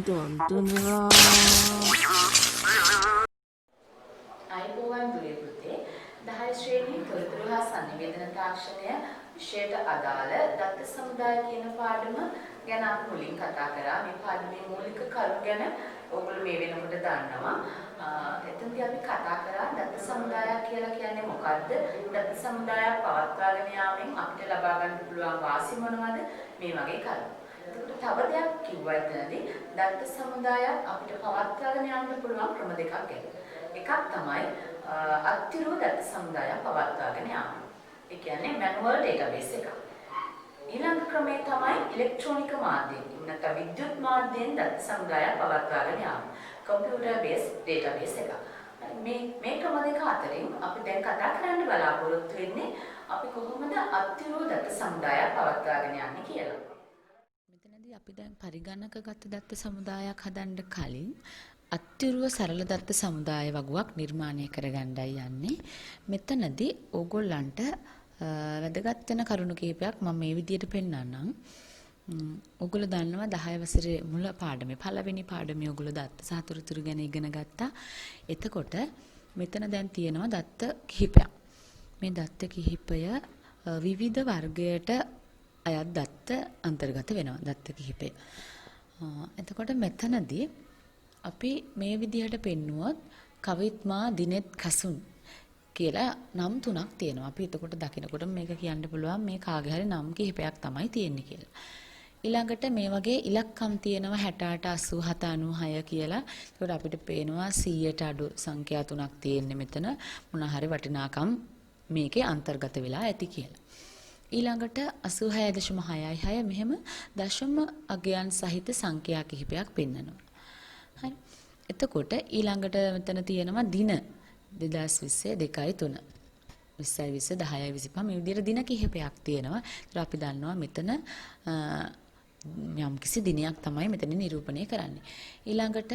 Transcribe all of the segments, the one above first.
dun dun dun. අයිබෝවන් දුවේ පුතේ 10 ශ්‍රේණියේ තොරතුරු හා සංනිවේදන තාක්ෂණය විෂයට අදාළ දත්ත සමුදාය කියන පාඩම ගැන අපි මුලින් කතා කරා. මේ පාඩමේ මූලික කරුණු ගැන ඔයගොල්ලෝ මේ වෙනකොට දන්නවා. එතනදී අපි කතා කරා දත්ත සමුදාය කියලා කියන්නේ මොකක්ද? දත්ත සමුදාය පවත්වාගෙන යාමෙන් අපිට ලබා ගන්න පුළුවන් වාසි මොනවද? මේ වගේ කරුණු. එතකොට තව දෙයක් කිව්වා එතනදී දත්ත සමුදාය අපිට පවත්වාගෙන යන්න පුළුවන් ක්‍රම දෙකක් ගැන. එකක් තමයි අත්තිරෝ දත්ත සමුදාය පවත්වාගෙන යාම. ඒ කියන්නේ මැනුවල් ඩේටාබේස් එකක්. ඊළඟ ක්‍රමය තමයි ඉලෙක්ට්‍රොනික මාධ්‍යයෙන් නැත්නම් විද්‍යුත් මාධ්‍යයෙන් දත්ත සමුදාය පවත්වාගෙන යාම. කම්පියුටර් බේස් ඩේටාබේස් එකක්. මේ ක්‍රම දෙක අතරින් අපි දැන් කතා කරන්න බලාපොරොත්තු වෙන්නේ අපි කොහොමද අත්තිරෝ දත්ත සමුදාය පවත්වාගෙන යන්නේ කියලා. මෙතනදී අපි දැන් පරිගණකගත දත්ත සමුදායක් හදන්න කලින් අත්තිරුව සරල දත්ත සමුදාය වගුවක් නිර්මාණය කරගන්නයි යන්නේ. මෙතනදී ඕගොල්ලන්ට වැදගත් වෙන කරුණු කිහිපයක් මම මේ විදිහට පෙන්නන්නම්. ඕගොල්ලෝ දන්නවා 10 වසරේ මුල පාඩමේ පළවෙනි පාඩමේ ඕගොල්ලෝ දත්ත සහ තොරතුරු ගැන ඉගෙන ගත්තා. එතකොට මෙතන දැන් තියෙනවා දත්ත කිහිපයක්. මේ දත්ත කිහිපය විවිධ වර්ගයට අයත් දත්ත අන්තර්ගත වෙනවා දත්ත කිහිපය. එතකොට මෙතනදී අපි මේ විදිහට පෙන්නුවොත් කවිත්මා දිනෙත් කසුන් කියලා නම් තුනක් තියෙනවා. අපි එතකොට දකිනකොට මේක කියන්න පුළුවන් මේ කාගේ හරි නම් කිහිපයක් තමයි තියෙන්නේ කියලා. ඊළඟට මේ වගේ ඉලක්කම් තියෙනවා 68 87 96 කියලා. ඒකට අපිට පේනවා 100ට අඩු සංඛ්‍යා තුනක් තියෙන්නේ මෙතන. මොන හරි වටිනාකම් මේකේ අන්තර්ගත වෙලා ඇති කියලා. ඊළඟට 86.66 මෙහෙම දශම අගයන් සහිත සංඛ්‍යා කිහිපයක් පෙන්වනවා. හරි. එතකොට ඊළඟට මෙතන තියෙනවා දින 2020 2 3 20 20 10 25 මේ විදිහට දින කිහිපයක් තියෙනවා. ඒත් අපි දන්නවා මෙතන යම් කිසි දිනයක් තමයි මෙතන නිරූපණය කරන්නේ. ඊළඟට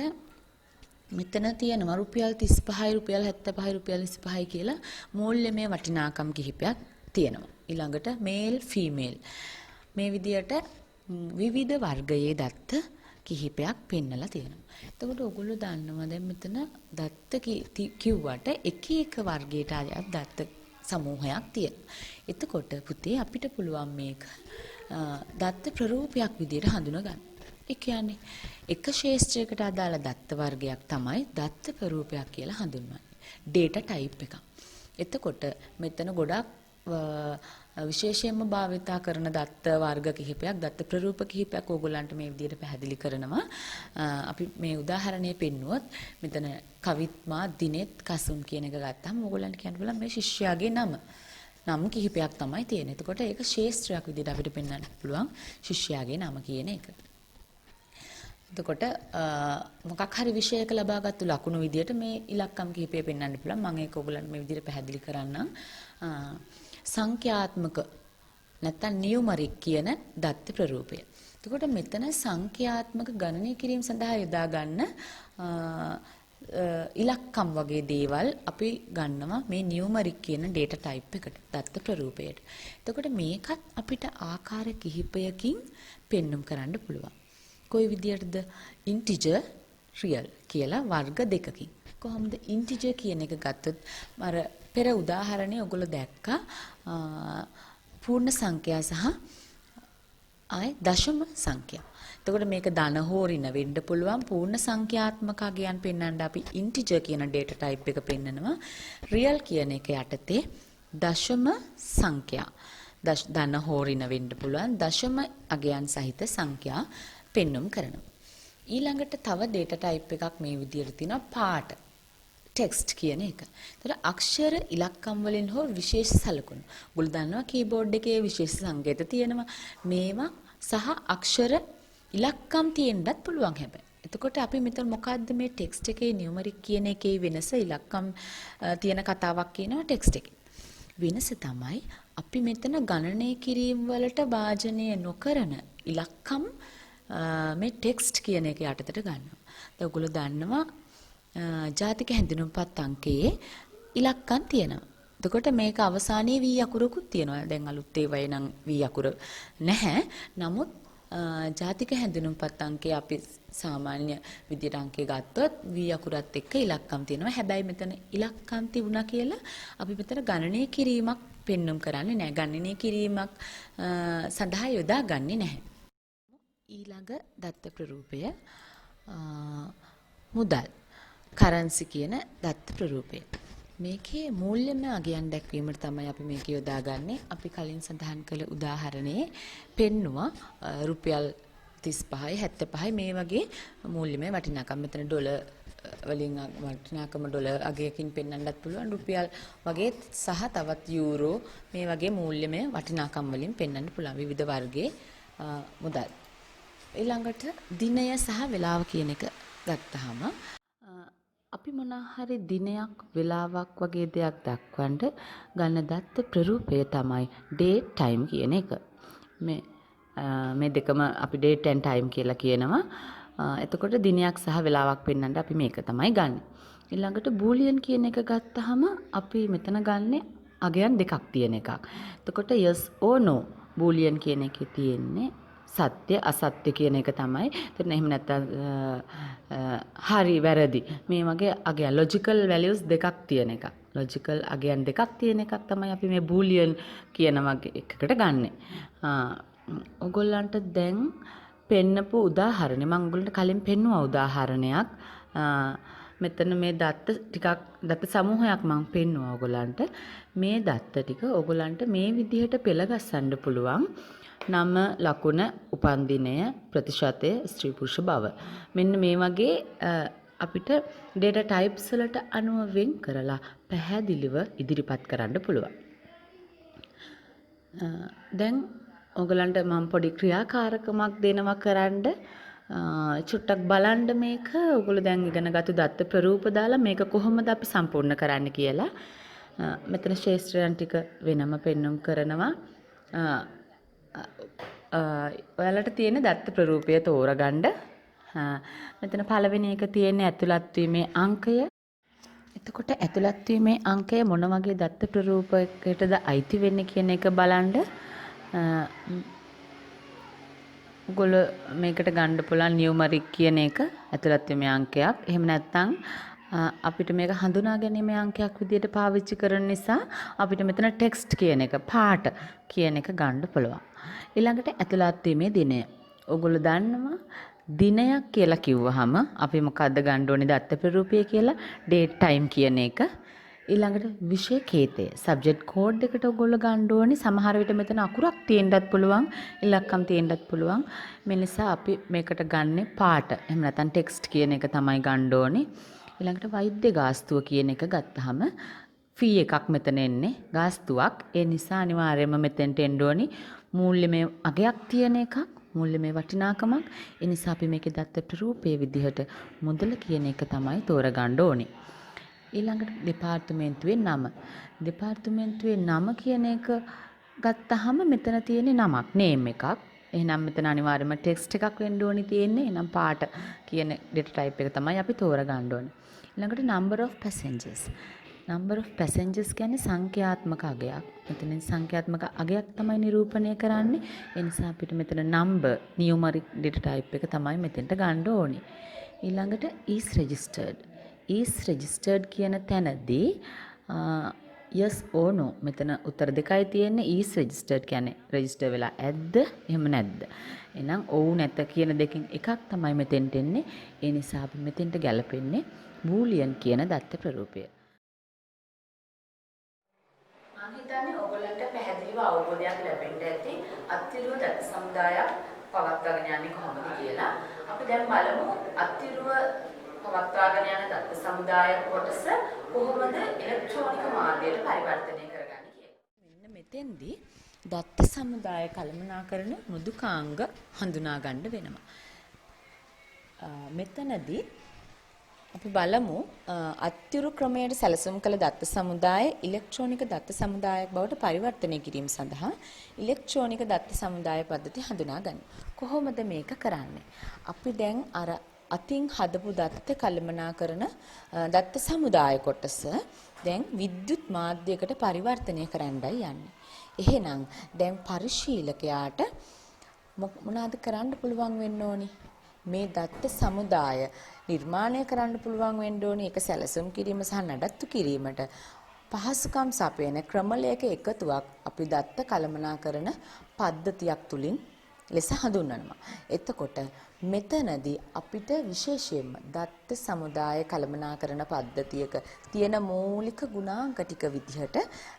මෙතන තියෙනවා රුපියල් 35යි රුපියල් 75යි රුපියල් 25යි කියලා මූල්‍යමය වටිනාකම් කිහිපයක් තියෙනවා. ඊළඟට මේල් ෆීමේල් මේ විදිහට විවිධ වර්ගයේ දත්ත කිහිපයක් පෙන්නලා තියෙනවා. එතකොට ඔයගොල්ලෝ දන්නවා දැන් මෙතන දත්ත කිව්වට එක එක වර්ගයට අයත් දත්ත සමූහයක් තියෙනවා. එතකොට පුතේ අපිට පුළුවන් මේක දත්ත ප්‍රරූපයක් විදිහට හඳුනා ගන්න. ඒ කියන්නේ එක ශේෂ්ත්‍රයකට අදාළ දත්ත වර්ගයක් තමයි දත්ත ප්‍රරූපයක් කියලා හඳුන්වන්නේ. ඩේටා ටයිප් එකක්. එතකොට මෙතන ගොඩක් විශේෂයෙන්ම භාවිතා කරන දත්ත වර්ග කිහිපයක් දත්ත ප්‍රරූප කිහිපයක් ඕගොල්ලන්ට මේ විදිහට පැහැදිලි කරනවා. අපි මේ උදාහරණය පෙන්නුවොත් මෙතන කවිත්මා දිනෙත් කසුන් කියන එක ගත්තාම ඕගොල්ලන්ට කියන්න පුළුවන් මේ ශිෂ්‍යයාගේ නම කිහිපයක් තමයි තියෙන්නේ. එතකොට ඒක ශේෂ්ත්‍රයක් විදිහට අපිට පෙන්වන්න පුළුවන් ශිෂ්‍යයාගේ නම කියන එක. එතකොට මොකක් හරි විෂයක ලබාගත්තු ලකුණු විදිහට මේ ඉලක්කම් කිහිපය පෙන්වන්න පුළුවන්. මම ඒක ඕගොල්ලන්ට මේ විදිහට පැහැදිලි කරන්නම්. සංඛ්‍යාත්මක නැත්නම් නියුමරික් කියන දත්ත ප්‍රරූපය. එතකොට මෙතන සංඛ්‍යාත්මක ගණනය කිරීම සඳහා යොදා ගන්න ඉලක්කම් වගේ දේවල් අපි ගන්නවා මේ නියුමරික් කියන ඩේටා ටයිප් එකට දත්ත ප්‍රරූපයට. එතකොට මේකත් අපිට ආකාර කිහිපයකින් පෙන්눔 කරන්න පුළුවන්. කොයි විදියටද ඉන්ටිජර් රියල් කියලා වර්ග දෙකකින්. කොහොමද ඉන්ටිජර් කියන එක ගත්තොත් අර පෙර උදාහරණේ ඔයගොල්ලෝ දැක්කා පූර්ණ සංඛ්‍යා සහ දශම සංඛ්‍යා. එතකොට මේක ධන හෝ ඍණ වෙන්න පුළුවන්. පූර්ණ සංඛ්‍යාත්මක අගයන් පෙන්වන්න අපි ඉන්ටිජර් කියන ඩේටා ටයිප් එක පෙන්නනවා. රියල් කියන එක යටතේ දශම සංඛ්‍යා ධන හෝ ඍණ වෙන්න පුළුවන්. දශම අගයන් සහිත සංඛ්‍යා පෙන්눔 කරනවා. ඊළඟට තව ඩේටා ටයිප් එකක් මේ විදිහට තියෙනවා පාට ටෙක්ස්ට් කියන එක. ඒතර අක්ෂර ඉලක්කම් වලින් හෝ විශේෂ සලකුණු. ඔයගොල්ලෝ දන්නවා කීබෝඩ් එකේ විශේෂ සංකේත තියෙනවා. මේවා සහ අක්ෂර ඉලක්කම් තියෙන්නත් පුළුවන් හැබැයි. එතකොට අපි මෙතන මොකද්ද මේ ටෙක්ස්ට් එකේ නියුමරික් කියන එකේ වෙනස ඉලක්කම් තියෙන කතාවක් කියනවා ටෙක්ස්ට් එකේ. වෙනස තමයි අපි මෙතන ගණනය කිරීම වලට වාජනය නොකරන ඉලක්කම් මේ ටෙක්ස්ට් කියන එක යටතට ගන්නවා. දැන් ඔයගොල්ලෝ දන්නවා ජාතික හැඳිනුම්පත් අංකයේ ඉලක්කම් තියෙනවා. එතකොට මේක අවසානයේ V අකුරකුත් තියෙනවා. දැන් අලුත් ඒවායේ නම් V අකුර නැහැ. නමුත් ජාතික හැඳුනුම්පත් අංකය අපි සාමාන්‍ය විදියට අංකය ගත්තොත් V අකුරත් එක්ක ඉලක්කම් තියෙනවා. හැබැයි මෙතන ඉලක්කම් තිබුණා කියලා අපි මෙතන ගණනය කිරීමක් පෙන්눔 කරන්නේ නැහැ. ගණනය කිරීමක් සඳහා යොදාගන්නේ නැහැ. ඊළඟ දත්ත ප්‍රරූපය මුදල් කරන්සි කියන දත්ත ප්‍රරූපය. මේකේ මූල්‍යමය අගයන් දැක්වීමට තමයි අපි මේක යොදාගන්නේ. අපි කලින් සඳහන් කළ උදාහරණයේ පෙන්නවා රුපියල් 35යි 75යි මේ වගේ මූල්‍යමය වටිනාකම්. මෙතන ඩොලර් වලින් වටිනාකම ඩොලර් අගයකින් පෙන්වන්නත් පුළුවන්. රුපියල් වගේ සහ තවත් යූරෝ මේ වගේ මූල්‍යමය වටිනාකම් වලින් පෙන්වන්න පුළුවන් විවිධ වර්ගයේ මුදල්. ඊළඟට දිනය සහ වේලාව කියන එක ගත්තාම අපි මොනහරි දිනයක් වෙලාවක් වගේ දෙයක් දක්වන්න ගන්න දත්ත ප්‍රරූපය තමයි date time කියන එක. මේ දෙකම අපි date and time කියලා කියනවා. එතකොට දිනයක් සහ වෙලාවක් පෙන්වන්න අපි මේක තමයි ගන්න. ඊළඟට boolean කියන එක ගත්තාම අපි මෙතන ගන්නේ අගයන් දෙකක් තියෙන එකක්. එතකොට yes or no boolean කියන එකේ තියෙන්නේ සත්‍ය අසත්‍ය කියන එක තමයි. එතන එහෙම නැත්නම් හරි වැරදි මේ වගේ අගයන් logical values දෙකක් තියෙන එකක්. logical අගයන් දෙකක් තියෙන එකක් තමයි අපි මේ boolean කියන වගේ එකකට ගන්නෙ. ඔයගොල්ලන්ට දැන් පෙන්නපු උදාහරණය මම ඔයගොල්ලන්ට කලින් පෙන්නුවා උදාහරණයක්. මෙතන මේ දත්ත සමූහයක් මම පෙන්නුවා ඔයගොල්ලන්ට. මේ දත්ත ටික ඔයගොල්ලන්ට මේ විදිහට පෙළගස්සන්න පුළුවන්. නම ලකුණ උපන්දිනය ප්‍රතිශතය ස්ත්‍රී පුරුෂ බව. මෙන්න මේ වගේ අපිට data types වලට අනුව වෙන් කරලා පැහැදිලිව ඉදිරිපත් කරන්න පුළුවන්. දැන් ඔයගලන්ට මම පොඩි ක්‍රියාකාරකමක් දෙනවා කරන්න. චුට්ටක් බලන්න මේක ඔයගොල්ලෝ දැන් ඉගෙනගත්තු දත්ත ප්‍රරූප දාලා මේක කොහොමද අපි සම්පූර්ණ කරන්න කියලා. මෙතන ශේෂ්ත්‍රයන් ටික වෙනම පෙන්눔 කරනවා. ඔයාලට තියෙන දත්ත ප්‍රරූපය තෝරගන්න. මෙතන පළවෙනි එක තියෙන්නේ ඇතුළත් වීමේ අංකය. එතකොට ඇතුළත් වීමේ අංකය මොන වගේ දත්ත ප්‍රරූපයකටද අයිති වෙන්නේ කියන එක බලන්න. ඔයගොල්ලෝ මේකට ගන්න පුළුවන් නියුමරික් කියන එක ඇතුළත් වීමේ අංකයක්. එහෙම නැත්නම් අපිට මේක හඳුනා ගැනීමේ අංකයක් විදිහට පාවිච්චි කරන නිසා අපිට මෙතන ටෙක්ස්ට් කියන එක පාට කියන එක ගන්න පුළුවන්. ඊළඟට ඇතුළත් වීමේ දිනය. ඔයගොල්ලෝ දන්නවා දිනයක් කියලා කිව්වහම අපි මොකද්ද ගන්න ඕනේ දත්ත ප්‍රරූපය කියලා date time කියන එක. ඊළඟට විෂය කේතය subject code එකට ඔයගොල්ලෝ ගන්න ඕනේ. සමහර විට මෙතන අකුරක් තියෙන්නත් පුළුවන්, ඉලක්කම් තියෙන්නත් පුළුවන්. මේ නිසා අපි මේකට ගන්නෙ පාට. එහෙම නැත්නම් ටෙක්ස්ට් කියන එක තමයි ගන්න ඕනේ. ඊළඟට වෛද්‍ය ගාස්තුව කියන එක ගත්තාම ෆී එකක් මෙතන එන්නේ ගාස්තුවක්. ඒ නිසා අනිවාර්යයෙන්ම මෙතෙන්ට එන්න ඕනි මූල්‍යමය අගයක් තියෙන එකක්, මූල්‍යමය වටිනාකමක්. ඒ නිසා අපි මේකේ දත්ත ප්‍රරූපයේ විදිහට මුදල කියන එක තමයි තෝරගන්න ඕනේ. ඊළඟට දෙපාර්තමේන්තුවේ නම. දෙපාර්තමේන්තුවේ නම කියන එක ගත්තාම මෙතන තියෙන්නේ නමක්, නේම් එකක්. එහෙනම් මෙතන අනිවාර්යයෙන්ම ටෙක්ස්ට් එකක් වෙන්න ඕනි තියෙන්නේ. එහෙනම් පාට කියන data type එක තමයි අපි තෝරගන්න ඕනේ. ඊළඟට number of passengers. number of passengers කියන්නේ සංඛ්‍යාත්මක අගයක්. මෙතන සංඛ්‍යාත්මක අගයක් තමයි නිරූපණය කරන්නේ. ඒ නිසා අපිට මෙතන number numeric data type එක තමයි මෙතෙන්ට ගන්න ඕනේ. ඊළඟට is registered. is registered කියන තැනදී yes or no මෙතන උත්තර දෙකයි තියෙන්නේ. is registered කියන්නේ register වෙලා ඇද්ද එහෙම නැද්ද. එහෙනම් ඔව් නැත කියන දෙකෙන් එකක් තමයි මෙතෙන්ට එන්නේ. ඒ නිසා අපි මෙතෙන්ට ගැලපෙන්නේ boolean කියන දත්ත ප්‍රරූපය. මම හිතන්නේ ඔයගොල්ලන්ට පැහැදිලිව අවබෝධයක් ලැබෙන්න ඇති අත්තිරුව දත්ත සමුදායක් පවත්වාගෙන යන්නේ කොහොමද කියලා. අපි දැන් බලමු අත්තිරුව පවත්වාගෙන යන දත්ත සමුදාය කොටස කොහොමද ඉලෙක්ට්‍රොනික මාධ්‍යයට පරිවර්තනය කරගන්නේ කියලා. මෙන්න මෙතෙන්දී දත්ත සමුදාය කළමනාකරන මෘදුකාංග හඳුනා ගන්න වෙනවා. මෙතනදී අපි බලමු අත්තිරු ක්‍රමයට සැලසුම් කළ දත්ත සමුදාය ඉලෙක්ට්‍රොනික දත්ත සමුදායක් බවට පරිවර්තනය කිරීම සඳහා ඉලෙක්ට්‍රොනික දත්ත සමුදාය පද්ධතිය හඳුනා ගන්න. කොහොමද මේක කරන්නේ? අපි දැන් අර අතින් හදපු දත්ත කළමනාකරන දත්ත සමුදාය කොටස දැන් විද්‍යුත් මාධ්‍යයකට පරිවර්තනය කරන්නයි යන්නේ. එහෙනම් දැන් පරිශීලකයාට මොනවාද කරන්න පුළුවන් වෙන්න ඕනි? මේ දත්ත සමුදාය නිර්මාණය කරන්න පුළුවන් වෙන්න ඕනි. ඒක සැලසුම් කිරීම සහ නඩත්තු කිරීමට පහසුකම් සපයන ක්‍රමලයක එකතුවක් අපි දත්ත කළමනාකරන පද්ධතියක් තුලින් ලෙස හඳුන්වනවා. එතකොට මෙතනදී අපිට විශේෂයෙන්ම දත්ත සමුදාය කළමනාකරන පද්ධතියක තියෙන මූලික ගුණාංග ටික විදිහට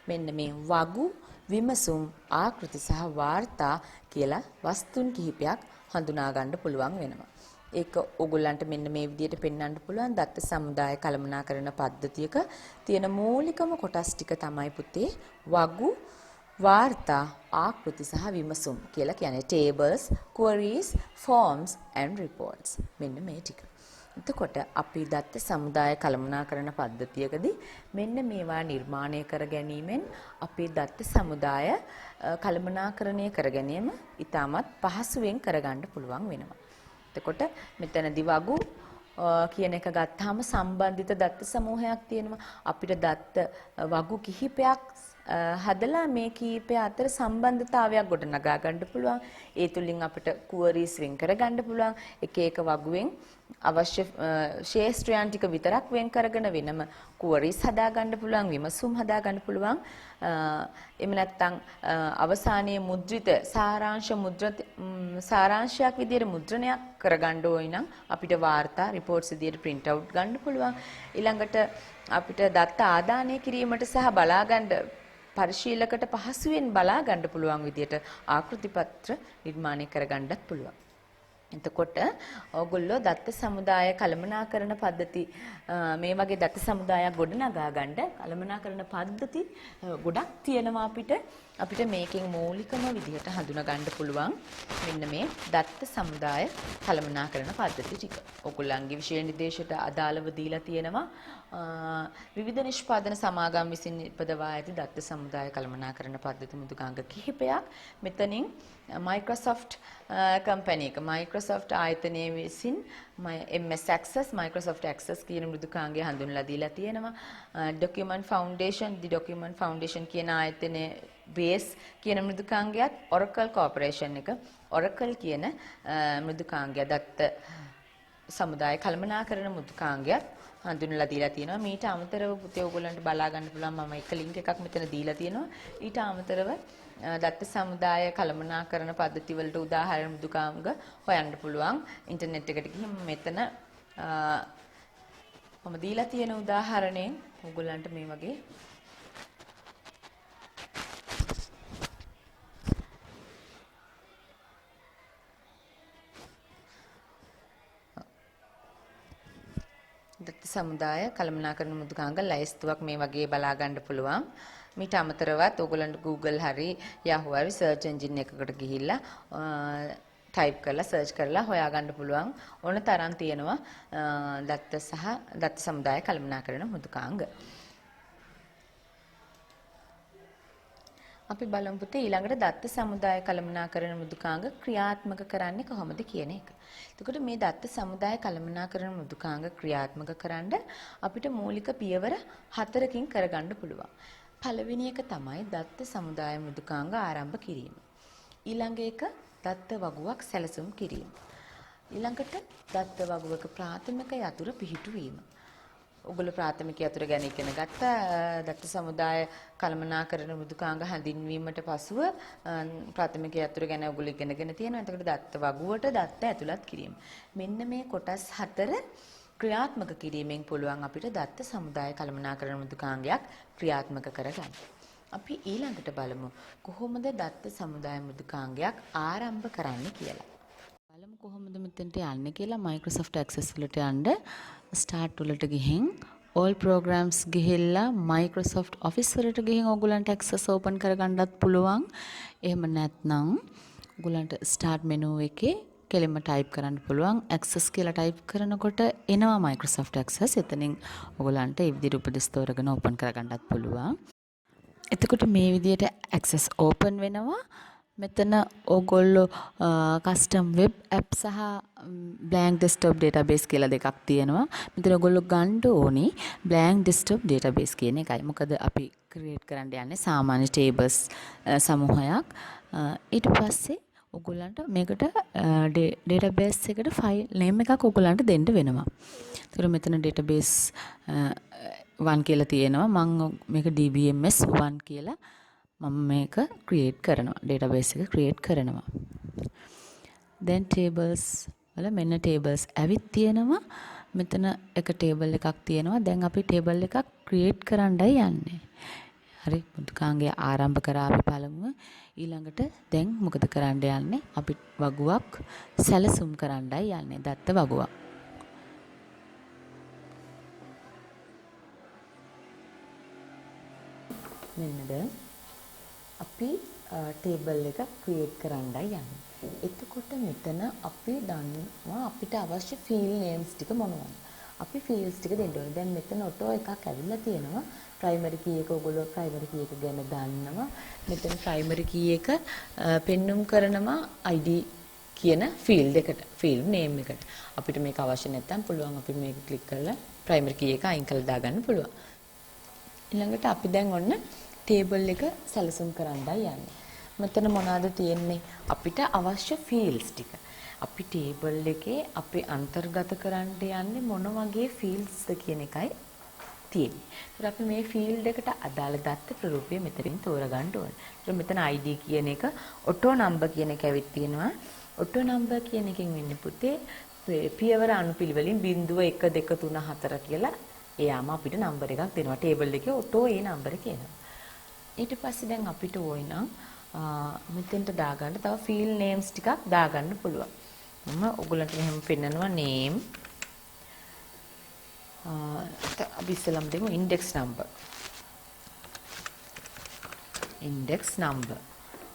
මෙන්න මේ වගු විමසුම් ආකෘති සහ වාර්තා කියලා වස්තුන් කිහිපයක් හඳුනා ගන්න පුළුවන් වෙනවා. ඒක ඕගොල්ලන්ට මෙන්න මේ විදිහට පෙන්වන්න පුළුවන් දත්ත සමුදාය කළමනාකරන පද්ධතියක තියෙන මූලිකම කොටස් ටික තමයි පුතේ වගු වාර්තා ආකෘති සහ විමසුම් කියලා කියන්නේ tables, queries, forms and reports. මෙන්න මේ ටික. එතකොට අපි දත්ත සමුදාය කළමනාකරන පද්ධතියකදී මෙන්න මේවා නිර්මාණය කර ගැනීමෙන් අපේ දත්ත සමුදාය කළමනාකරණය කර ගැනීම ඉතාමත් පහසුවෙන් කරගන්න පුළුවන් වෙනවා. එතකොට මෙතනදී වගු කියන එක ගත්තාම සම්බන්ධිත දත්ත සමූහයක් තියෙනවා. අපිට දත්ත වගු කිහිපයක් හදලා මේ කීපය අතර සම්බන්ධතාවයක් ගොඩනගා ගන්න පුළුවන්. ඒ තුලින් අපිට queries වෙන් කර ගන්න පුළුවන්. එක එක වගුවෙන් අවශ්‍ය ශේෂ්ත්‍රයන් ටික විතරක් වෙන් කරගෙන වෙනම queries හදා ගන්න පුළුවන්, විමසුම් හදා ගන්න පුළුවන්. එහෙම නැත්නම් අවසානයේ මුද්‍රිත සාරාංශයක් විදිහට මුද්‍රණයක් කරගන්න ඕයි නම් අපිට වාර්තා රිපෝට්ස් විදිහට print out ගන්න පුළුවන්. ඊළඟට අපිට දත්ත ආදානය කිරීමට සහ බලා ගන්න පරිශීලකට පහසුවෙන් බලා ගන්න පුළුවන් විදිහට ආකෘති පත්‍ර නිර්මාණය කරගන්නත් පුළුවන්. එතකොට ඕගොල්ලෝ දත්ත සමුදාය කළමනාකරන පද්ධති මේ වගේ දත්ත සමුදායක් ගොඩනගා ගන්න කළමනාකරන පද්ධති ගොඩක් තියෙනවා අපිට මේකෙන් මූලිකම විදිහට හඳුනා ගන්න පුළුවන් මෙන්න මේ දත්ත සමුදාය කළමනාකරන පද්ධති ටික. ඕගොල්ලන්ගේ විෂය නිර්දේශයට අදාළව දීලා තියෙනවා විවිධ නිෂ්පාදන සමාගම් විසින් නිපදවා ඇති දත්ත සමුදාය කළමනාකරන පද්ධති මුදුකාංග කිහිපයක් මෙතනින් Microsoft company එක Microsoft ආයතනයේ විසින් MS Access Microsoft Access කියන මෘදුකාංගය හඳුන්වලා දීලා තියෙනවා. Document Foundation කියන ආයතනයේ base කියන මෘදුකාංගයත් Oracle Corporation එක Oracle කියන මෘදුකාංගය දත්ත සමුදාය කළමනාකරන මෘදුකාංගයත් හඳුන්වලා දීලා තියෙනවා. මීට අමතරව පුතේ ඔයගොල්ලන්ට බලා ගන්න පුළුවන් මම එක ලින්ක් එකක් මෙතන දීලා තියෙනවා. ඊට අමතරව දත්ත සමුදාය කළමනාකරන පද්ධති වලට උදාහරණ මෘදුකාංග හොයන්න පුළුවන් ඉන්ටර්නෙට් එකට ගිහින් මෙතන මම දීලා තියෙන උදාහරණයෙන් ඔයගොල්ලන්ට මේ වගේ දත්ත සමුදාය කළමනාකරන මෘදුකාංග ලයිස්තුවක් මේ වගේ බලා ගන්න පුළුවන්. මීට අමතරවත් ඕගොල්ලන්ට Google හරි Yahoo හරි search engine එකකට ගිහිල්ලා type කරලා search කරලා හොයාගන්න පුළුවන් ඕන තරම් තියෙනවා දත්ත සමුදාය කළමනාකරන මෘදුකාංග. අපි බලමු පුතේ ඊළඟට දත්ත සමුදාය කළමනාකරන මෘදුකාංග ක්‍රියාත්මක කරන්නේ කොහොමද කියන එක. එතකොට මේ දත්ත සමුදාය කළමනාකරන මෘදුකාංග ක්‍රියාත්මක කරන්න අපිට මූලික පියවර 4කින් කරගන්න පුළුවන්. පළවෙනි එක තමයි දත්ත සමුදාය මෘදුකාංග ආරම්භ කිරීම. ඊළඟ එක දත්ත වගුවක් සැලසුම් කිරීම. ඊළඟට දත්ත වගුවක ප්‍රාථමික යතුර පිහිටුවීම. ඔගොල්ලෝ ප්‍රාථමික යතුර ගැන ඉගෙන ගත්ත දත්ත සමුදාය කළමනාකරන මෘදුකාංග හැඳින්වීමට පසුව ප්‍රාථමික යතුර ගැන ඔගොල්ලෝ ඉගෙනගෙන තියෙනවා. එතකොට දත්ත වගුවට දත්ත ඇතුළත් කිරීම. මෙන්න මේ කොටස් 4 ක්‍රියාත්මක කිරීමෙන් පුළුවන් අපිට දත්ත සමුදාය කළමනාකරන මෘදුකාංගයක් ක්‍රියාත්මක කරගන්න. අපි ඊළඟට බලමු කොහොමද දත්ත සමුදාය මෘදුකාංගයක් ආරම්භ කරන්නේ කියලා. බලමු කොහොමද මෙතනට යන්නේ කියලා. Microsoft Access වලට යන්න start වලට ගිහින් all programs ගිහිල්ලා Microsoft Office වලට ගිහින් ඕගොල්ලන්ට Access open කරගන්නත් පුළුවන්. එහෙම නැත්නම් ඕගොල්ලන්ට start menu එකේ කෙලින්ම type කරන්න පුළුවන්. Access කියලා type කරනකොට එනවා Microsoft Access. එතනින් ඕගොල්ලන්ට ඒ විදිහට උපදෙස් තෝරගෙන open කරගන්නත් පුළුවන්. එතකොට මේ විදිහට Access open වෙනවා. මෙතන ඕගොල්ලෝ custom web app සහ blank desktop database කියලා දෙකක් තියෙනවා. මෙතන ඕගොල්ලෝ ගන්න ඕනි blank desktop database කියන එකයි. මොකද අපි create කරන්න යන්නේ සාමාන්‍ය tables සමූහයක්. ඊට පස්සේ ඔයගොල්ලන්ට මේකට database එකට file name එකක් ඔයගොල්ලන්ට දෙන්න වෙනවා. ඒතර මෙතන database 1 කියලා තියෙනවා. මම මේක DBMS 1 කියලා මම මේක create කරනවා. database එක create කරනවා. then tables වල මෙන්න tables ඇවිත් තියෙනවා. මෙතන එක table එකක් තියෙනවා. දැන් අපි table එකක් create කරන්නයි යන්නේ. හරි මුදුකාංගය ආරම්භ කරා අපි පළමුව. ඊළඟට දැන් මොකද කරන්න යන්නේ? අපි වගුවක් සැලසුම් කරන්නයි යන්නේ. දත්ත වගුවක්. මෙන්න දැන් අපි table එක create කරන්නයි යන්නේ. එතකොට මෙතන අපි දන්නවා අපිට අවශ්‍ය field names ටික මොනවද? අපි fields ටික දෙන්න ඕනේ. දැන් මෙතන auto එකක් ඇවිල්ලා තියෙනවා. primary key එක ඔයගොල්ලෝ primary key එක ගැන දන්නවා. මෙතන primary key එක පෙන්눔 කරනවා ID කියන field එකට, field name එකට. අපිට මේක අවශ්‍ය නැත්නම් පුළුවන් අපි මේක click කරලා primary key එක අයින් කරලා දාගන්න පුළුවන්. ඊළඟට අපි දැන් ඔන්න table එක සැලසුම් කරන්නයි යන්නේ. මෙතන මොනවද තියෙන්නේ? අපිට අවශ්‍ය fields ටික. අපි table එකේ අපි අන්තර්ගත කරන්න යන්නේ මොන වගේ fields ද කියන එකයි තියෙන්නේ. ඒත් අපි මේ field එකට අදාළ දත්ත ප්‍රරූපය මෙතනින් තෝරගන්න ඕනේ. ඒත් මෙතන ID කියන එක auto number කියන එක ඇවිත් තියෙනවා. auto number කියන එකෙන් වෙන්නේ පුතේ පියවර අනුපිළිවෙලින් 0 1 2 3 4 කියලා එයාම අපිට නම්බර් එකක් දෙනවා. table එකේ auto ඒ නම්බර කියනවා. ඊට පස්සේ දැන් අපිට ඕයි නම් මෙතෙන්ට දාගන්න තව field names ටිකක් දාගන්න පුළුවන්. මම ඔයගලන්ට මෙහෙම පෙන්නනවා name අපි ඉස්සෙල්ලාම දෙමු index number. index number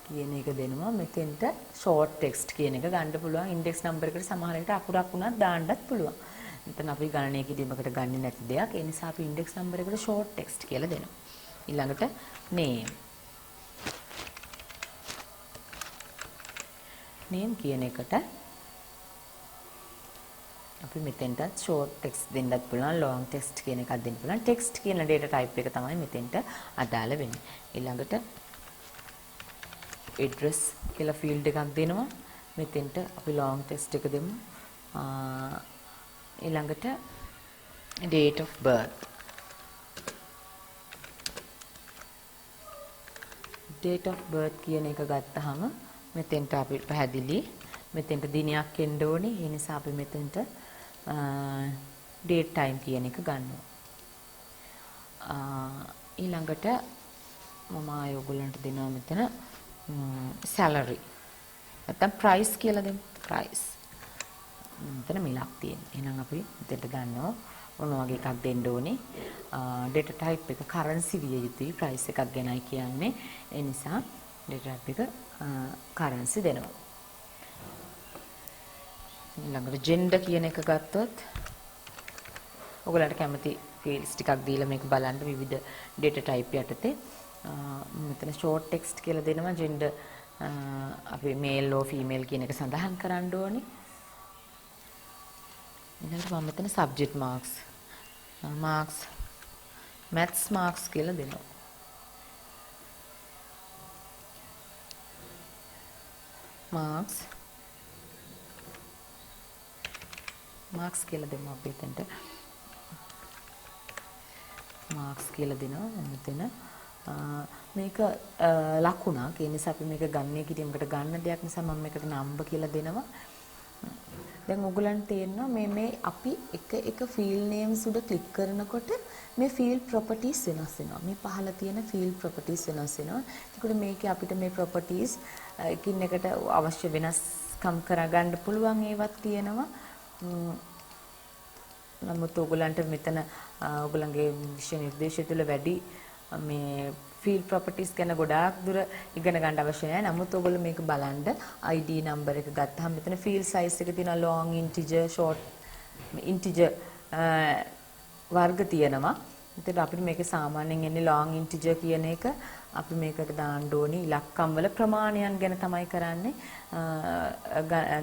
කියන එක දෙනවා. මෙතෙන්ට short text කියන එක ගන්න පුළුවන්. index number එකට සමහර විට අකුරක් වුණත් දාන්නත් පුළුවන්. මෙතන අපි ගණනය කිරීමකට ගන්නේ නැති දෙයක්. ඒ නිසා අපි index number එකට short text කියලා දෙනවා. ඊළඟට name. name කියන එකට අපි මෙතෙන්ට short text දෙන්නත් පුළුවන්, long text කියන එකක් දෙන්න පුළුවන්. text කියන data type එක තමයි මෙතෙන්ට අදාළ වෙන්නේ. ඊළඟට address කියලා field එකක් දෙනවා. මෙතෙන්ට අපි long text එක දෙමු. ඊළඟට date of birth. date of birth කියන එක ගත්තාම මෙතෙන්ට අපි පැහැදිලි මෙතෙන්ට දිනයක් එන්න ඕනේ. ඒ නිසා අපි මෙතෙන්ට date time කියන එක ගන්නවා. ඊළඟට මම ඔයගොල්ලන්ට දෙනවා මෙතන salary. නැත්නම් price කියලා දෙමු. price. මෙතන මිලක් තියෙනවා. එහෙනම් අපි මෙතෙන්ට ගන්නවා මොන වගේ එකක් දෙන්න ඕනේ. data type එක currency විය යුතුයි. price එකක් ගැනයි කියන්නේ. ඒ නිසා data type එක currency දෙනවා. ඊළඟට gender කියන එක ගත්තොත් ඔයගලන්ට කැමති fields ටිකක් දීලා මේක බලන්න විවිධ data type යටතේ මෙතන short text කියලා දෙනවා. gender අපි male or female කියන එක සඳහන් කරන්න ඕනේ. ඊළඟට මම මෙතන subject marks maths marks කියලා දෙනවා. marks කියලා දෙමු අපි එතනට. marks කියලා දෙනවා මෙතන. මේක ලකුණක්. ඒ නිසා අපි මේක ගන්නේ කිරීමකට ගන්න දෙයක් නිසා මම මේකට number කියලා දෙනවා. දැන් ඔයගලන්ට තේරෙනවා මේ අපි එක field names උඩ click කරනකොට මේ field properties වෙනස් වෙනවා. මේ පහළ තියෙන field properties වෙනස් වෙනවා. ඒකට මේකේ අපිට මේ properties එකින් එකට අවශ්‍ය වෙනස්කම් කරගන්න පුළුවන් ඒවත් තියෙනවා. නමුත් ඔයගලන්ට මෙතන ඔයගලගේ විෂය නිර්දේශය තුළ වැඩි මේ field properties ගැන ගොඩාක් දුර ඉගෙන ගන්න අවශ්‍ය නැහැ. නමුත් ඔයගොල්ලෝ මේක බලන්න ID number එක ගත්තාම මෙතන field size එක තියෙනවා long integer short integer වර්ග තියෙනවා. ඒතර අපිට මේකේ සාමාන්‍යයෙන් එන්නේ long integer කියන එක අපි මේකට දාන්න ඕනි ඉලක්කම් වල ප්‍රමාණයන් ගැන තමයි කරන්නේ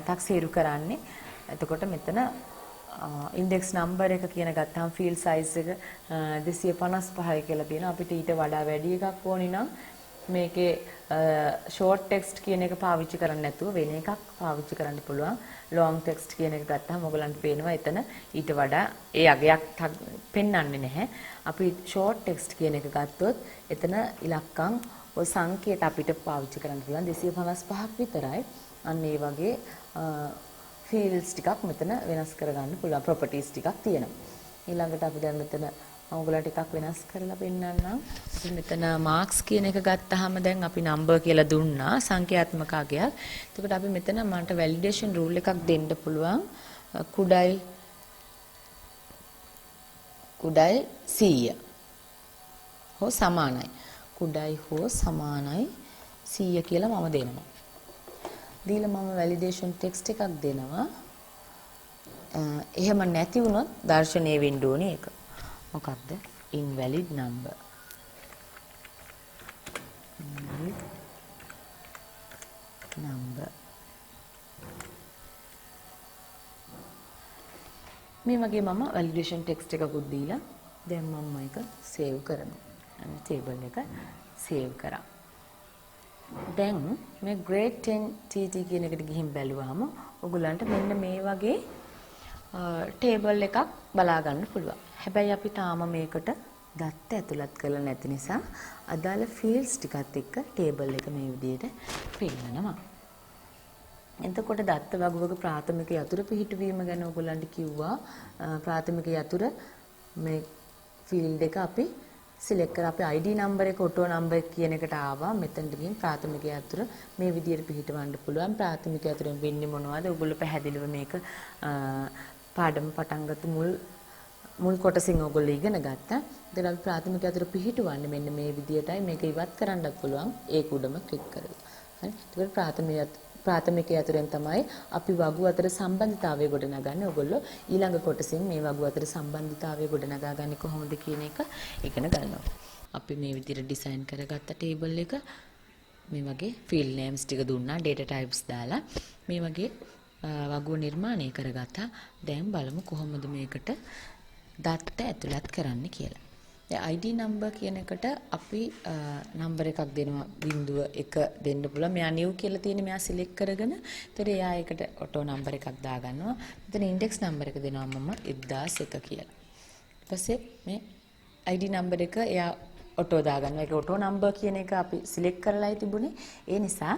තක්සේරු කරන්නේ. එතකොට මෙතන index number එක කියන ගත්තාම field size එක 255යි කියලා තියෙනවා. අපිට ඊට වඩා වැඩි එකක් ඕනි නම් මේකේ ෂෝට් ටෙක්ස්ට් කියන එක පාවිච්චි කරන්නේ නැතුව වෙන එකක් පාවිච්චි කරන්න පුළුවන්. ලොන්ග් ටෙක්ස්ට් කියන එක ගත්තාම ඔයගලන්ට පේනවා එතන ඊට වඩා ඒ අගයක් පෙන්වන්නේ නැහැ. අපි ෂෝට් ටෙක්ස්ට් කියන එක ගත්තොත් එතන ඉලක්කම් ඔය සංකේත අපිට පාවිච්චි කරන්න පුළුවන් 255ක් විතරයි. අන්න ඒ වගේ ෆීල්ඩ්ස් ටිකක් මෙතන වෙනස් කරගන්න පුළුවන් ප්‍රොපර්ටිස් ටිකක් තියෙනවා. ඊළඟට අපි දැන් මෙතන ඔයගලට ටිකක් වෙනස් කරලා පෙන්නන්නම්. අපි මෙතන මාක්ස් කියන එක ගත්තාම දැන් අපි නම්බර් කියලා දුන්නා සංඛ්‍යාත්මක අගයක්. එතකොට අපි මෙතන මන්ට වැලිඩේෂන් රූල් එකක් දෙන්න පුළුවන්. කුඩයි 100 හෝ සමානයි. කුඩයි හෝ සමානයි 100 කියලා මම දෙනවා. දීලා මම වැලිඩේෂන් ටෙක්ස්ට් එකක් දෙනවා. එහෙම නැති වුණොත් දර්ශනීය වෙන්න ඕනේ ඒක. මොකක්ද? invalid number. invalid number. මේ වගේ මම වැලිඩේෂන් ටෙක්ස්ට් එකකුත් දීලා දැන් මම මේක සේව් කරනවා. අන්න ටේබල් එක සේව් කරා. දැන් මේ grade 10 TT කියන එකට ගිහින් බැලුවාම ඔයගලන්ට මෙන්න මේ වගේ ටේබල් එකක් බලා ගන්න පුළුවන්. හැබැයි අපි තාම මේකට දත්ත ඇතුළත් කරලා නැති නිසා අදාළ ෆීල්ඩ්ස් ටිකත් එක්ක ටේබල් එක මේ විදිහට පෙන්නනවා. එතකොට දත්ත වගුවක ප්‍රාථමික යතුරු පිහිටුවීම ගැන ඔයගලන්ට කිව්වා. ප්‍රාථමික යතුර මේ ෆීල්ඩ් එක අපි සිලෙක්ට් කරලා අපි ID නම්බර් එක ඔටෝ නම්බර් කියන එකට ආවා. මෙතනට ගිහින් ප්‍රාථමික යතුර මේ විදිහට පිහිටවන්න පුළුවන්. ප්‍රාථමික යතුරෙන් වෙන්නේ මොනවද? ඔයගොල්ලෝ පැහැදිලිව මේක පාඩම පටන් ගත්ත මුල් කොටසින් ඔයගොල්ලෝ ඉගෙන ගත්තා. දැන් අපි ප්‍රාථමික යතුර පිහිටවන්නේ මෙන්න මේ විදිහටයි. මේක ඉවත් කරන්නත් පුළුවන්. ඒක උඩම ක්ලික් කරලා. හරි. ඒකට ප්‍රාථමික යතුරෙන් තමයි අපි වගු අතර සම්බන්ධතාවය ගොඩනගන්නේ. ඔයගොල්ලෝ ඊළඟ කොටසින් මේ වගු අතර සම්බන්ධතාවය ගොඩනගාගන්නේ කොහොමද කියන එක ඉගෙන ගන්නවා. අපි මේ විදිහට ඩිසයින් කරගත්ත ටේබල් එක මේ වගේ ෆීල්ඩ් නේම්ස් ටික දුන්නා, data types දාලා මේ වගේ වගුව නිර්මාණය කරගත්තා. දැන් බලමු කොහොමද මේකට දත්ත ඇතුළත් කරන්න කියලා. ID number කියන එකට අපි නම්බර් එකක් දෙනවා 01 දෙන්න පුළුවන්. මෙයා new කියලා තියෙන්නේ මෙයා select කරගෙන. ඒතර එයා ඒකට ඔටෝ නම්බර් එකක් දාගන්නවා. මෙතන index number එක දෙනවා මම 1001 කියලා. ඊට පස්සේ මේ ID number එක එයා ඔටෝ දාගන්නවා. ඒක ඔටෝ නම්බර් කියන එක අපි select කරලායි තිබුණේ. ඒ නිසා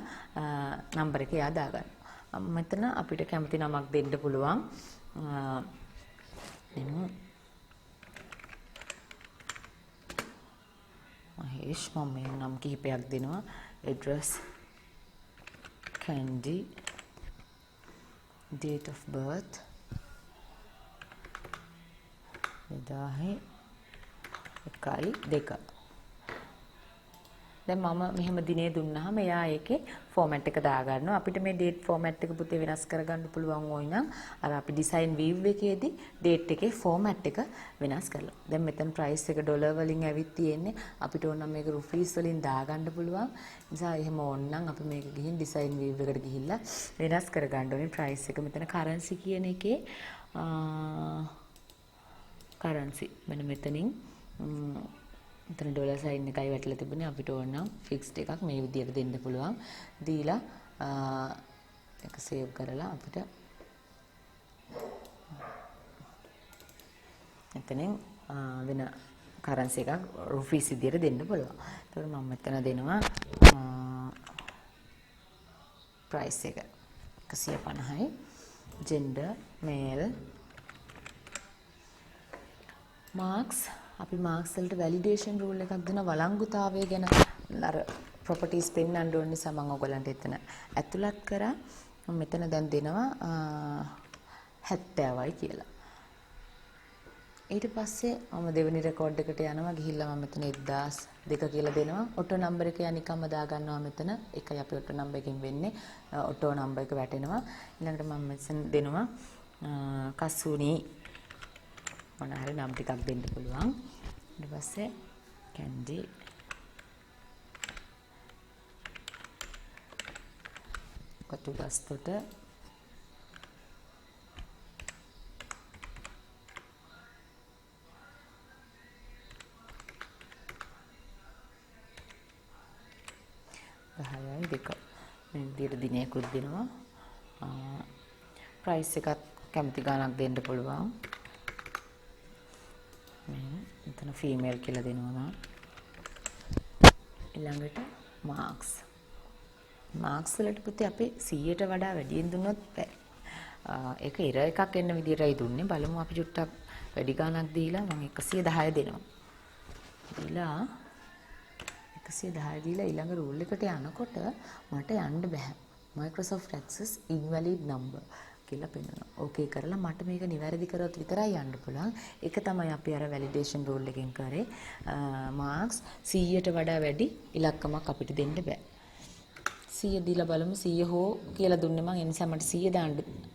නම්බර් එක එයා දාගන්නවා. මෙතන අපිට කැමති නමක් දෙන්න පුළුවන්. මහේෂ් මම මේ නම් කිහිපයක් දෙනවා. address, Candy, date of birth, 2001 දැන් මම මෙහෙම දිනේ දුන්නාම එයා ඒකේ ෆෝමැට් එක දාගන්නවා. අපිට මේ date ෆෝමැට් එක පුතේ වෙනස් කරගන්න පුළුවන් ඕයි නම් අර අපි design view එකේදී date එකේ ෆෝමැට් එක වෙනස් කරලා. දැන් මෙතන price එක ඩොලර් වලින් ඇවිත් තියෙන්නේ. අපිට ඕන නම් මේක රුපීස් වලින් දාගන්න පුළුවන්. නිසා එහෙම ඕන නම් අපි මේක ගිහින් design view එකට ගිහිල්ලා වෙනස් කරගන්න ඕනේ. price එක මෙතන currency කියන එකේ currency මෙන්න මෙතනින් මෙතන ඩොලර් සයින් එකයි වැටලා තිබුණේ. අපිට ඕන නම් ෆික්ස්ඩ් එකක් මේ විදියට දෙන්න පුළුවන්. දීලා ඒක සේව් කරලා අපිට එතනින් වෙන කරන්සි එකක් රුපීස් විදියට දෙන්න පුළුවන්. ඒතකොට මම මෙතන දෙනවා ප්‍රයිස් එක 150යි. Gender male. මාක්ස් අපි මාක්ස් වලට වැලිඩේෂන් රූල් එකක් දෙන වළංගුතාවය ගැන අර ප්‍රොපර්ටිස් පෙන්වන්න ඕන නිසා මම ඔයගලන්ට එතන ඇතුළත් කරා. මම මෙතන දැන් දෙනවා 70යි කියලා. ඊට පස්සේ මම දෙවෙනි රෙකෝඩ් එකට යනවා. ගිහිල්ලා මම මෙතන 1002 කියලා දෙනවා. ඔටෝ නම්බර් එක යනිකම්ම දා ගන්නවා මෙතන. එකයි අපි ඔටෝ නම්බර් එකකින් වෙන්නේ. ඔටෝ නම්බර් එක වැටෙනවා. ඊළඟට මම මෙතන දෙනවා කසුනි මොන හරි නම් ටිකක් දෙන්න පුළුවන්. ඊට පස්සේ කැන්ඩි කටුගස්තොට දෙක මේ විදිහට දිනයකුත් දෙනවා. ප්‍රයිස් එකත් කැමති ගාණක් දෙන්න පුළුවන්. මේ මෙතන ෆීමේල් කියලා දෙනවා. ඊළඟට මාක්ස් වලට පුතේ අපි 100ට වඩා වැඩියෙන් දුන්නොත් බෑ. ඒක ඉර එකක් එන්න විදිහටයි දුන්නේ. බලමු අපි චුට්ටක් වැඩි ගාණක් දීලා මම 110 දෙනවා. දීලා 110 දීලා ඊළඟ රූල් එකට යනකොට මට යන්න බෑ. Microsoft Access invalid number කියලා පෙන්නනවා. ඕකේ කරලා මට මේක නිවැරදි කරොත් විතරයි යන්න පුළුවන්. ඒක තමයි අපි අර validation rule එකෙන් කරේ. marks 100ට වඩා වැඩි ඉලක්කමක් අපිට දෙන්න බෑ. 100 දීලා බලමු 100 හෝ කියලා දුන්නේ මම. ඒ නිසා මට 100 දාන්න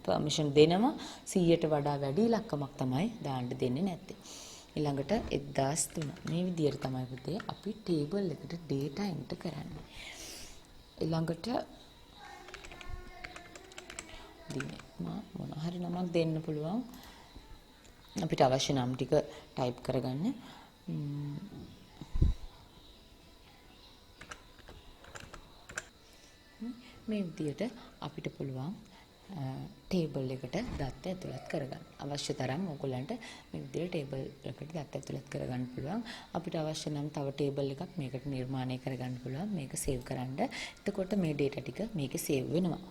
permission දෙනවා. 100ට වඩා වැඩි ඉලක්කමක් තමයි දාන්න දෙන්නේ නැත්තේ. ඊළඟට 1003 මේ විදිහට තමයි පුතේ අපි table එකට data enter කරන්නේ. ඊළඟට දිනේ මොන හරි නමක් දෙන්න පුළුවන්. අපිට අවශ්‍ය නම් ටික ටයිප් කරගන්න. මේ විදිහට අපිට පුළුවන් ටේබල් එකට දත්ත ඇතුළත් කරගන්න. අවශ්‍ය තරම් ඕගොල්ලන්ට මේ විදිහට ටේබල් එකට දත්ත ඇතුළත් කරගන්න පුළුවන්. අපිට අවශ්‍ය නම් තව ටේබල් එකක් මේකට නිර්මාණය කරගන්න පුළුවන්. මේක සේව් කරන්න. එතකොට මේ data ටික මේකේ සේව් වෙනවා.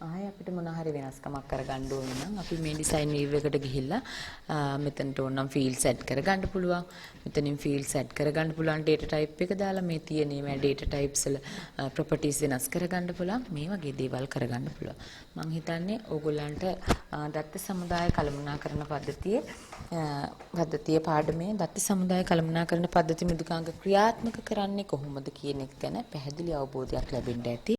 ආයෙ අපිට මොන හරි වෙනස්කමක් කරගන්න ඕන නම් අපි මේ ඩිසයින් view එකට ගිහිල්ලා මෙතනට ඕන නම් fields add කරගන්න පුළුවන්. මෙතනින් fields add කරගන්න පුළුවන් data type එක දාලා මේ තියෙන මේ data types වල properties වෙනස් කරගන්න පුළුවන්. මේ වගේ දේවල් කරගන්න පුළුවන්. මම හිතන්නේ ඕගොල්ලන්ට දත්ත සමුදාය කළමනාකරණ පද්ධතියේ පාඩමේ දත්ත සමුදාය කළමනාකරණ පද්ධති මෘදුකාංග ක්‍රියාත්මක කරන්නේ කොහොමද කියන එක ගැන පැහැදිලි අවබෝධයක් ලැබෙන්න ඇති.